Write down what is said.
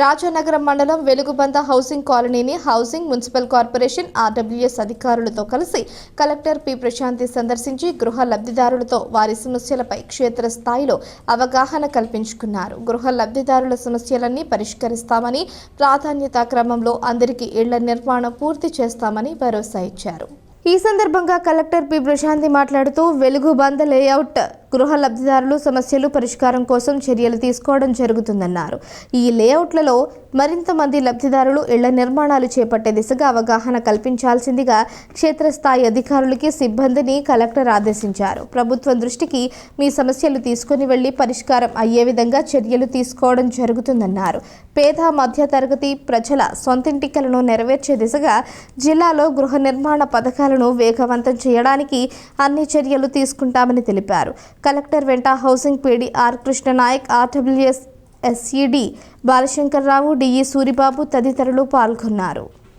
రాజానగరం మండలం వెలుగుబంద హౌసింగ్ కాలనీని housing municipal corporation RWS అధికారులతో కలిసి కలెక్టర్ పి ప్రశాంతి సందర్శించి గృహ లబ్ధిదారులతో వారి సమస్యలపై క్షేత్రస్థాయిలో అవగాహన కల్పించుకున్నారు. గృహ లబ్ధిదారుల సమస్యలన్నీ పరిష్కరిస్తామని, ప్రాధాన్యతా క్రమంలో అందరికీ ఇళ్ల నిర్మాణం పూర్తి చేస్తామని భరోసా ఇచ్చారు. ఈ సందర్భంగా కలెక్టర్ పి ప్రశాంతి మాట్లాడుతూ వెలుగుబంద లేఅవుట్ గృహ లబ్ధిదారులు సమస్యలు పరిష్కారం కోసం చర్యలు తీసుకోవడం జరుగుతుందన్నారు. ఈ లేఅవుట్లలో మరింత మంది లబ్ధిదారులు ఇళ్ల నిర్మాణాలు చేపట్టే దిశగా అవగాహన కల్పించాల్సిందిగా క్షేత్రస్థాయి అధికారులకి సిబ్బందిని కలెక్టర్ ఆదేశించారు. ప్రభుత్వం దృష్టికి మీ సమస్యలు తీసుకుని వెళ్లి పరిష్కారం అయ్యే విధంగా చర్యలు తీసుకోవడం జరుగుతుందన్నారు. పేద మధ్య తరగతి ప్రజల సొంతింటి కలను నెరవేర్చే దిశగా జిల్లాలో గృహ నిర్మాణ పథకాలను వేగవంతం చేయడానికి అన్ని చర్యలు తీసుకుంటామని తెలిపారు. కలెక్టర్ వెంట housing PD are Krishna Nayak, RWS SED Balashankarrao, DE Suribabu తదితరులు పాల్గొన్నారు.